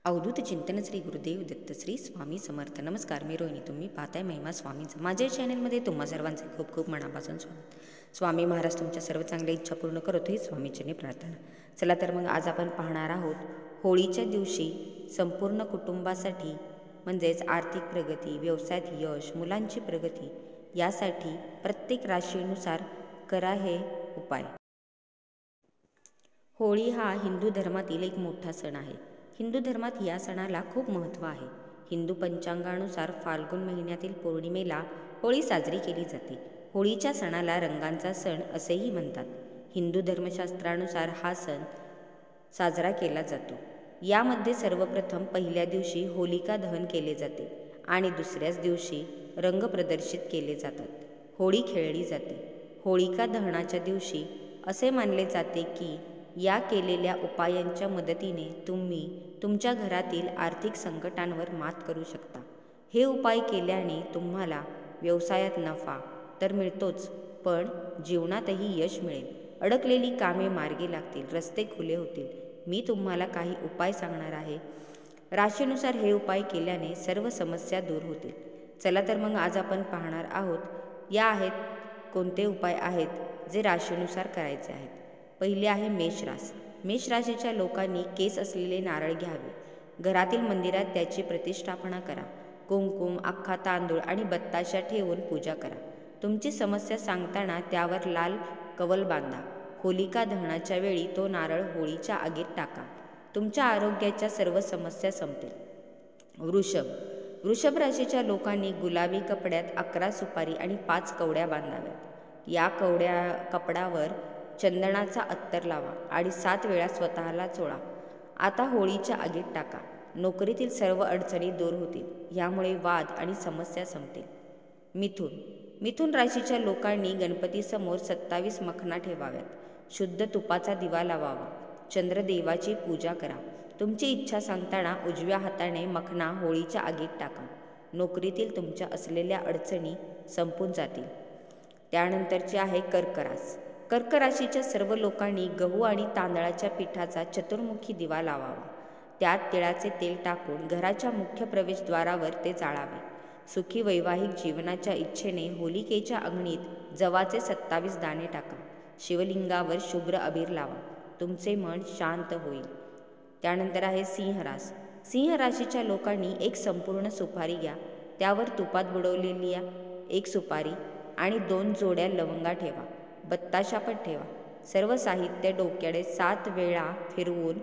अवधूत चिंतन श्री गुरुदेव दत्त श्री स्वामी समर्थ. नमस्कार, मी रोहिणी. तुम्ही पाहताय महिमा स्वामींचं. माझ्या चॅनलमध्ये तुम्हा सर्वांचे खूप खूप मनापासून स्वागत. स्वामी महाराज तुमच्या सर्व चांगल्या इच्छा पूर्ण करत ही स्वामीचरणी प्रार्थना. चला तर मग आज आपण पाहणार आहोत होळीच्या दिवशी संपूर्ण कुटुंबासाठी म्हणजेच आर्थिक प्रगती, व्यवसायात यश, मुलांची प्रगती यासाठी प्रत्येक राशीनुसार करा हे उपाय. होळी हा हिंदू धर्मातील एक मोठा सण आहे. हिंदू धर्मात या सणाला खूप महत्त्व आहे. हिंदू पंचांगानुसार फाल्गुन महिन्यातील पौर्णिमेला होळी साजरी केली जाते. होळीच्या सणाला रंगांचा सण असेही म्हणतात. हिंदू धर्मशास्त्रानुसार हा सण साजरा केला जातो. यामध्ये सर्वप्रथम पहिल्या दिवशी होलिका दहन केले जाते आणि दुसऱ्याच दिवशी रंग प्रदर्शित केले जातात. होळी खेळली जाते. होळिका दहनाच्या दिवशी असे मानले जाते की या केलेल्या उपायांच्या मदतीने तुम्ही तुमच्या घरातील आर्थिक संकटांवर मात करू शकता. हे उपाय केल्याने तुम्हाला व्यवसायात नफा तर मिळतोच, पण जीवनातही यश मिळेल. अडकलेली कामे मार्गी लागतील, रस्ते खुले होतील. मी तुम्हाला काही उपाय सांगणार आहे. राशीनुसार हे उपाय केल्याने सर्व समस्या दूर होतील. चला तर मग आज आपण पाहणार आहोत या आहेत कोणते उपाय आहेत जे राशीनुसार करायचे आहेत. पहिले आहे मेष रास. मेष राशीच्या लोकांनी केस असलेले नारळ घ्यावे. घरातील मंदिरात त्याची प्रतिष्ठापना करा. कुंकुम, अख्खा तांदूळ आणि बत्ताशा ठेवून पूजा करा. तुमची समस्या सांगताना त्यावर लाल कवल बांधा. होलिका दहनाच्या वेळी तो नारळ होळीच्या आगीत टाका. तुमच्या आरोग्याच्या सर्व समस्या संपतील. वृषभ राशीच्या लोकांनी गुलाबी कपड्यात 11 सुपारी आणि 5 कवड्या बांधाव्यात. या कपडावर चंदनाचा अत्तर लावा आणि 7 वेळा स्वतःला चोळा. आता होळीच्या आगीत टाका. नोकरीतील सर्व अडचणी दूर होतील. यामुळे वाद आणि समस्या संपतील. मिथुन राशीच्या लोकांनी गणपतीसमोर 27 मखना ठेवाव्यात. शुद्ध तुपाचा दिवा लावावा. चंद्रदेवाची पूजा करा. तुमची इच्छा सांगताना उजव्या हाताने मखना होळीच्या आगीत टाका. नोकरीतील तुमच्या असलेल्या अडचणी संपून जातील. त्यानंतरचे आहे कर्क रास. कर्क राशीच्या सर्व लोकांनी गहू आणि तांदळाच्या पिठाचा चतुर्मुखी दिवा लावावा. त्यात तिळाचे तेल टाकून घराच्या मुख्य प्रवेशद्वारावर ते जाळावे. सुखी वैवाहिक जीवनाच्या इच्छेने होलिकेच्या अग्नीत जवाचे 27 दाणे टाका. शिवलिंगावर शुभ्र अबीर लावा. तुमचे मन शांत होईल. त्यानंतर आहे सिंह रास. सिंह राशीच्या लोकांनी एक संपूर्ण सुपारी घ्या. त्यावर तुपात बुडवलेली 1 सुपारी आणि 2 जोड्या लवंगा ठेवा. बत्ताशा पण ठेवा. सर्व साहित्य डोक्याकडे 7 वेळा फिरवून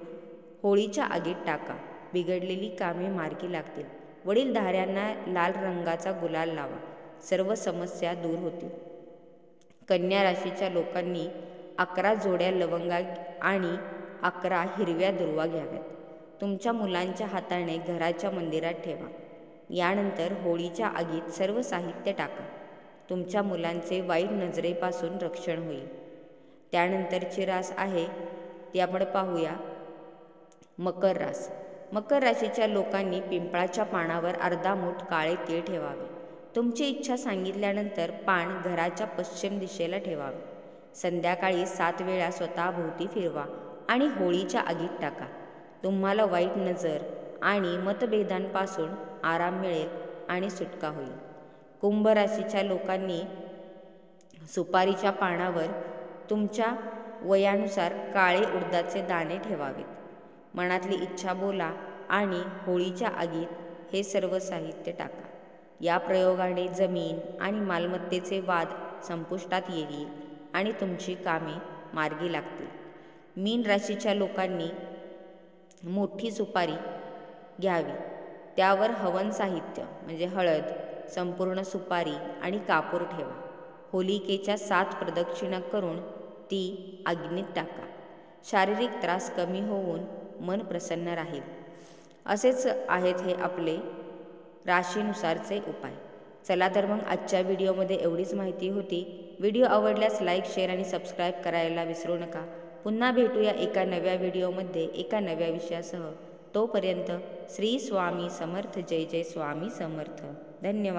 होळीच्या आगीत टाका. बिघडलेली कामे मार्गी लागतील. वडीलधाऱ्यांना लाल रंगाचा गुलाल लावा. सर्व समस्या दूर होतील. कन्या राशीच्या लोकांनी 11 जोड्या लवंगा आणि 11 हिरव्या दुर्वा घ्याव्यात. तुमच्या मुलांच्या हाताने घराच्या मंदिरात ठेवा. यानंतर होळीच्या आगीत सर्व साहित्य टाका. तुमच्या मुलांचे वाईट नजरेपासून रक्षण होईल. त्यानंतरची रास आहे ती आपण पाहूया मकर रास. मकर राशीच्या लोकांनी पिंपळाच्या पानावर अर्धा मूठ काळे तीळ ठेवावे. तुमची इच्छा सांगितल्यानंतर पान घराच्या पश्चिम दिशेला ठेवावे. संध्याकाळी 7 वेळा स्वतःभोवती फिरवा आणि होळीच्या आगीत टाका. तुम्हाला वाईट नजर आणि मतभेदांपासून आराम मिळेल आणि सुटका होईल. कुंभ राशीच्या लोकांनी सुपारीच्या पानावर तुमच्या वयानुसार काळे उडदाचे दाणे ठेवावेत. मनातली इच्छा बोला आणि होळीच्या आगीत हे सर्व साहित्य टाका. या प्रयोगाने जमीन आणि मालमत्तेचे वाद संपुष्टात येईल आणि तुमची कामे मार्गी लागतील. मीन राशीच्या लोकांनी मोठी सुपारी घ्यावी. त्यावर हवन साहित्य म्हणजे हळद, संपूर्ण सुपारी आणि कापूर ठेवा. होलिकेच्या 7 प्रदक्षिणा करून ती अग्नीत टाका. शारीरिक त्रास कमी होऊन मन प्रसन्न राहील. असेच आहेत हे आपले राशीनुसारचे उपाय. चला तर मग आजच्या व्हिडिओमध्ये एवढीच माहिती होती. व्हिडिओ आवडल्यास लाईक, शेअर आणि सबस्क्राईब करायला विसरू नका. पुन्हा भेटूया एका नव्या व्हिडिओमध्ये एका नव्या विषयासह. तोपर्यंत श्री स्वामी समर्थ. जय जय स्वामी समर्थ. धन्यवाद.